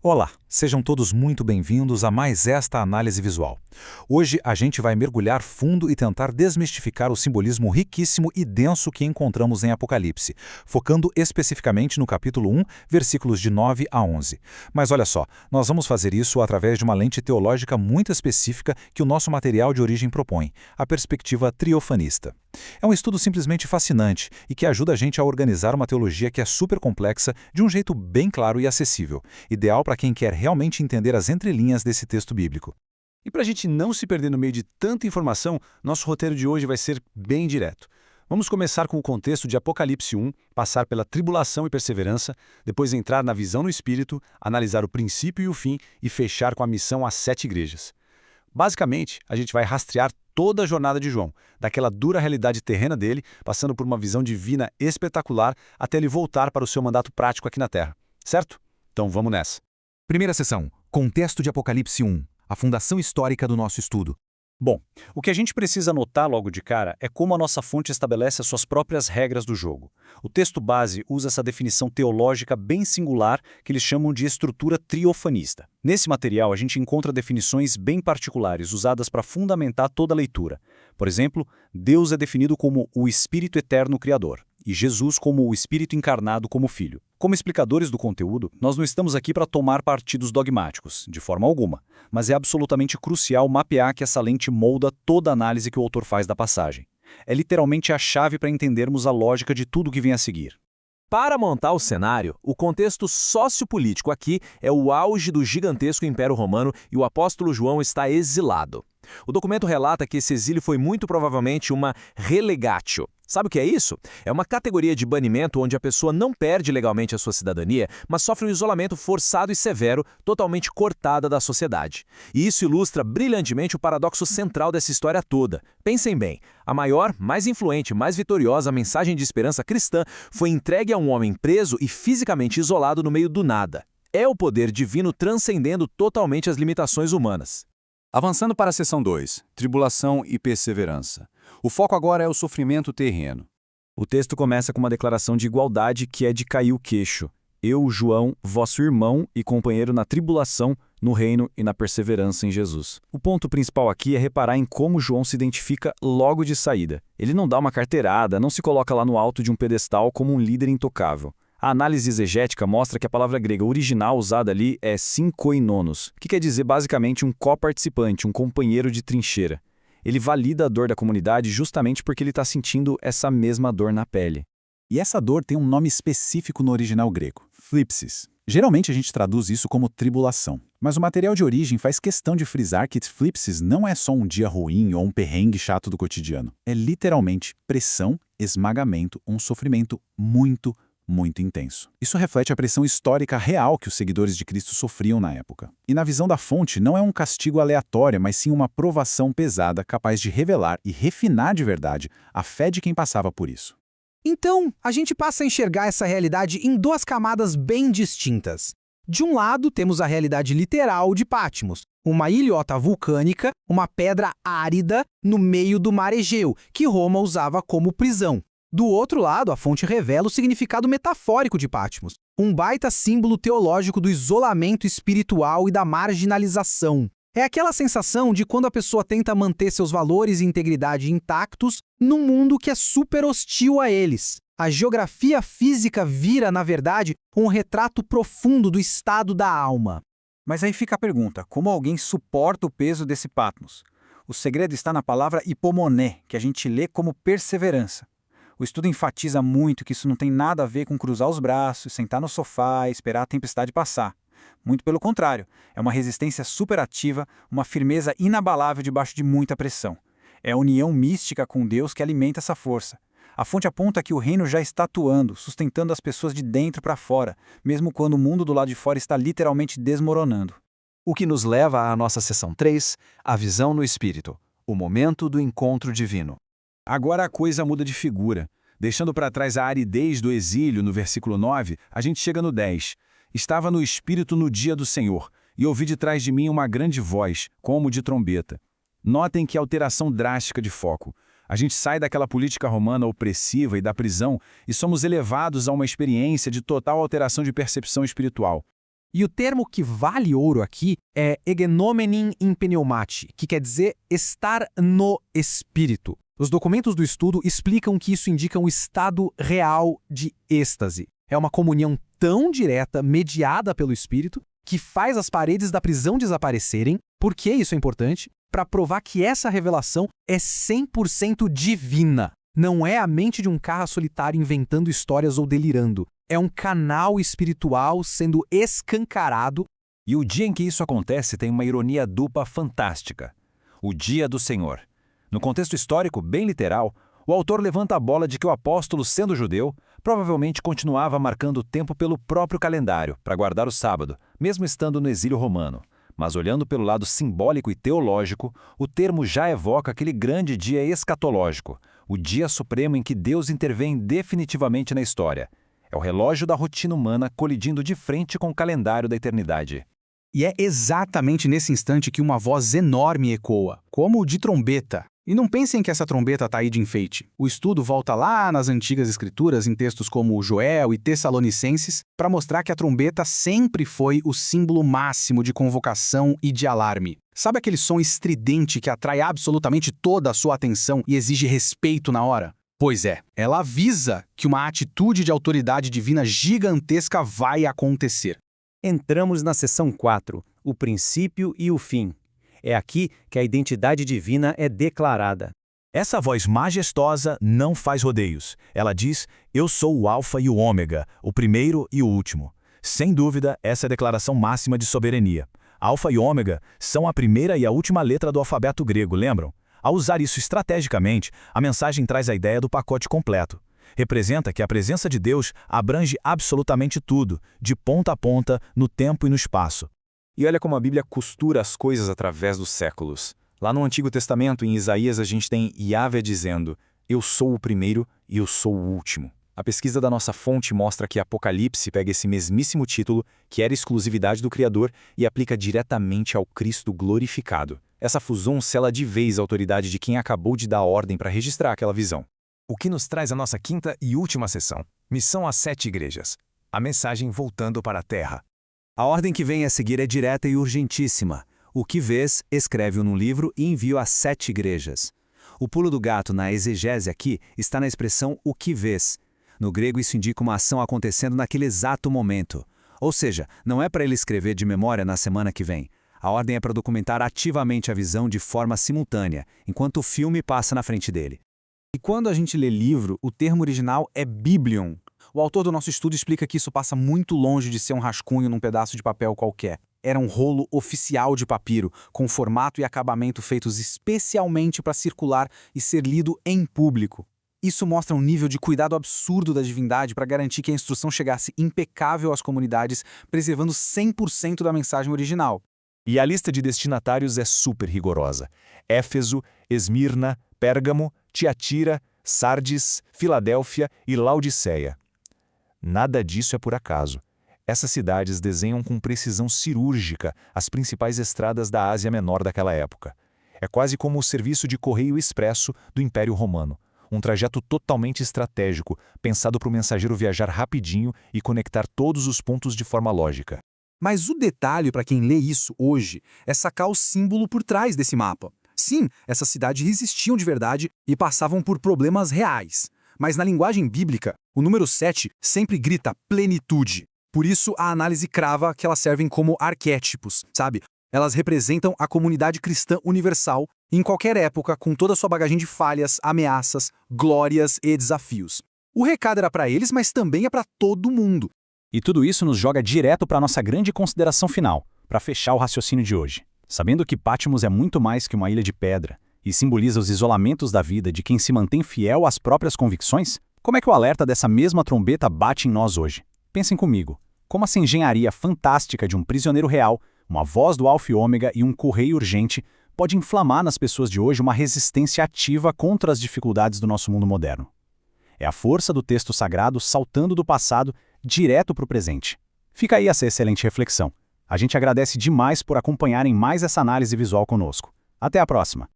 Olá, sejam todos muito bem-vindos a mais esta análise visual. Hoje a gente vai mergulhar fundo e tentar desmistificar o simbolismo riquíssimo e denso que encontramos em Apocalipse, focando especificamente no capítulo 1, versículos de 9 a 11. Mas olha só, nós vamos fazer isso através de uma lente teológica muito específica que o nosso material de origem propõe, a perspectiva triofanista. É um estudo simplesmente fascinante e que ajuda a gente a organizar uma teologia que é super complexa de um jeito bem claro e acessível, ideal para quem quer realmente entender as entrelinhas desse texto bíblico. E para a gente não se perder no meio de tanta informação, nosso roteiro de hoje vai ser bem direto. Vamos começar com o contexto de Apocalipse 1, passar pela tribulação e perseverança, depois entrar na visão no Espírito, analisar o princípio e o fim e fechar com a missão às 7 igrejas. Basicamente, a gente vai rastrear toda a jornada de João, daquela dura realidade terrena dele, passando por uma visão divina espetacular, até ele voltar para o seu mandato prático aqui na Terra. Certo? Então vamos nessa. Primeira sessão, contexto de Apocalipse 1, a fundação histórica do nosso estudo. Bom, o que a gente precisa notar logo de cara é como a nossa fonte estabelece as suas próprias regras do jogo. O texto base usa essa definição teológica bem singular que eles chamam de estrutura triofanista. Nesse material, a gente encontra definições bem particulares usadas para fundamentar toda a leitura. Por exemplo, Deus é definido como o Espírito Eterno Criador e Jesus como o Espírito Encarnado como Filho. Como explicadores do conteúdo, nós não estamos aqui para tomar partidos dogmáticos, de forma alguma, mas é absolutamente crucial mapear que essa lente molda toda a análise que o autor faz da passagem. É literalmente a chave para entendermos a lógica de tudo que vem a seguir. Para montar o cenário, o contexto sociopolítico aqui é o auge do gigantesco Império Romano e o apóstolo João está exilado. O documento relata que esse exílio foi muito provavelmente uma relegatio. Sabe o que é isso? É uma categoria de banimento onde a pessoa não perde legalmente a sua cidadania, mas sofre um isolamento forçado e severo, totalmente cortada da sociedade. E isso ilustra brilhantemente o paradoxo central dessa história toda. Pensem bem, a maior, mais influente, mais vitoriosa mensagem de esperança cristã foi entregue a um homem preso e fisicamente isolado no meio do nada. É o poder divino transcendendo totalmente as limitações humanas. Avançando para a seção 2, tribulação e perseverança. O foco agora é o sofrimento terreno. O texto começa com uma declaração de igualdade que é de cair o queixo. Eu, João, vosso irmão e companheiro na tribulação, no reino e na perseverança em Jesus. O ponto principal aqui é reparar em como João se identifica logo de saída. Ele não dá uma carteirada, não se coloca lá no alto de um pedestal como um líder intocável. A análise exegética mostra que a palavra grega original usada ali é synkoinonos, que quer dizer basicamente um coparticipante, um companheiro de trincheira. Ele valida a dor da comunidade justamente porque ele está sentindo essa mesma dor na pele. E essa dor tem um nome específico no original grego, thlipsis. Geralmente a gente traduz isso como tribulação, mas o material de origem faz questão de frisar que thlipsis não é só um dia ruim ou um perrengue chato do cotidiano. É literalmente pressão, esmagamento, um sofrimento muito intenso. Isso reflete a pressão histórica real que os seguidores de Cristo sofriam na época. E na visão da fonte, não é um castigo aleatório, mas sim uma provação pesada capaz de revelar e refinar de verdade a fé de quem passava por isso. Então, a gente passa a enxergar essa realidade em duas camadas bem distintas. De um lado, temos a realidade literal de Patmos, uma ilhota vulcânica, uma pedra árida no meio do mar Egeu, que Roma usava como prisão. Do outro lado, a fonte revela o significado metafórico de Patmos, um baita símbolo teológico do isolamento espiritual e da marginalização. É aquela sensação de quando a pessoa tenta manter seus valores e integridade intactos num mundo que é super hostil a eles. A geografia física vira, na verdade, um retrato profundo do estado da alma. Mas aí fica a pergunta, como alguém suporta o peso desse Patmos? O segredo está na palavra hipomoné, que a gente lê como perseverança. O estudo enfatiza muito que isso não tem nada a ver com cruzar os braços, sentar no sofá e esperar a tempestade passar. Muito pelo contrário, é uma resistência superativa, uma firmeza inabalável debaixo de muita pressão. É a união mística com Deus que alimenta essa força. A fonte aponta que o reino já está atuando, sustentando as pessoas de dentro para fora, mesmo quando o mundo do lado de fora está literalmente desmoronando. O que nos leva à nossa seção 3, a visão no Espírito, o momento do encontro divino. Agora a coisa muda de figura. Deixando para trás a aridez do exílio no versículo 9, a gente chega no 10. Estava no Espírito no dia do Senhor, e ouvi de trás de mim uma grande voz, como de trombeta. Notem que alteração drástica de foco. A gente sai daquela política romana opressiva e da prisão e somos elevados a uma experiência de total alteração de percepção espiritual. E o termo que vale ouro aqui é egenomenin in pneumati, que quer dizer estar no espírito. Os documentos do estudo explicam que isso indica um estado real de êxtase. É uma comunhão tão direta, mediada pelo espírito, que faz as paredes da prisão desaparecerem. Por que isso é importante? Para provar que essa revelação é 100% divina. Não é a mente de um cara solitário inventando histórias ou delirando. É um canal espiritual sendo escancarado. E o dia em que isso acontece tem uma ironia dupla fantástica. O dia do Senhor. No contexto histórico bem literal, o autor levanta a bola de que o apóstolo, sendo judeu, provavelmente continuava marcando o tempo pelo próprio calendário, para guardar o sábado, mesmo estando no exílio romano. Mas olhando pelo lado simbólico e teológico, o termo já evoca aquele grande dia escatológico, o dia supremo em que Deus intervém definitivamente na história. É o relógio da rotina humana colidindo de frente com o calendário da eternidade. E é exatamente nesse instante que uma voz enorme ecoa, como de trombeta. E não pensem que essa trombeta está aí de enfeite. O estudo volta lá nas antigas escrituras, em textos como Joel e Tessalonicenses, para mostrar que a trombeta sempre foi o símbolo máximo de convocação e de alarme. Sabe aquele som estridente que atrai absolutamente toda a sua atenção e exige respeito na hora? Pois é, ela avisa que uma atitude de autoridade divina gigantesca vai acontecer. Entramos na seção 4, o princípio e o fim. É aqui que a identidade divina é declarada. Essa voz majestosa não faz rodeios. Ela diz, eu sou o alfa e o ômega, o primeiro e o último. Sem dúvida, essa é a declaração máxima de soberania. Alfa e ômega são a primeira e a última letra do alfabeto grego, lembram? Ao usar isso estrategicamente, a mensagem traz a ideia do pacote completo. Representa que a presença de Deus abrange absolutamente tudo, de ponta a ponta, no tempo e no espaço. E olha como a Bíblia costura as coisas através dos séculos. Lá no Antigo Testamento, em Isaías, a gente tem Yahvé dizendo, eu sou o primeiro e eu sou o último. A pesquisa da nossa fonte mostra que Apocalipse pega esse mesmíssimo título, que era exclusividade do Criador, e aplica diretamente ao Cristo glorificado. Essa fusão sela de vez a autoridade de quem acabou de dar ordem para registrar aquela visão. O que nos traz a nossa quinta e última sessão. Missão às 7 igrejas. A mensagem voltando para a Terra. A ordem que vem a seguir é direta e urgentíssima. O que vês, escreve-o num livro e envia às 7 igrejas. O pulo do gato na exegese aqui está na expressão o que vês. No grego isso indica uma ação acontecendo naquele exato momento. Ou seja, não é para ele escrever de memória na semana que vem. A ordem é para documentar ativamente a visão de forma simultânea, enquanto o filme passa na frente dele. E quando a gente lê livro, o termo original é biblion. O autor do nosso estudo explica que isso passa muito longe de ser um rascunho num pedaço de papel qualquer. Era um rolo oficial de papiro, com formato e acabamento feitos especialmente para circular e ser lido em público. Isso mostra um nível de cuidado absurdo da divindade para garantir que a instrução chegasse impecável às comunidades, preservando 100% da mensagem original. E a lista de destinatários é super rigorosa. Éfeso, Esmirna, Pérgamo, Tiatira, Sardes, Filadélfia e Laodiceia. Nada disso é por acaso. Essas cidades desenham com precisão cirúrgica as principais estradas da Ásia Menor daquela época. É quase como o serviço de correio expresso do Império Romano. Um trajeto totalmente estratégico, pensado para o mensageiro viajar rapidinho e conectar todos os pontos de forma lógica. Mas o detalhe para quem lê isso hoje é sacar o símbolo por trás desse mapa. Sim, essas cidades existiam de verdade e passavam por problemas reais. Mas na linguagem bíblica, o número 7 sempre grita plenitude. Por isso, a análise crava que elas servem como arquétipos, sabe? Elas representam a comunidade cristã universal em qualquer época, com toda a sua bagagem de falhas, ameaças, glórias e desafios. O recado era para eles, mas também é para todo mundo. E tudo isso nos joga direto para a nossa grande consideração final, para fechar o raciocínio de hoje. Sabendo que Patmos é muito mais que uma ilha de pedra e simboliza os isolamentos da vida de quem se mantém fiel às próprias convicções, como é que o alerta dessa mesma trombeta bate em nós hoje? Pensem comigo, como essa engenharia fantástica de um prisioneiro real, uma voz do Alfa e Ômega e um correio urgente pode inflamar nas pessoas de hoje uma resistência ativa contra as dificuldades do nosso mundo moderno. É a força do texto sagrado saltando do passado direto para o presente. Fica aí essa excelente reflexão. A gente agradece demais por acompanharem mais essa análise visual conosco. Até a próxima!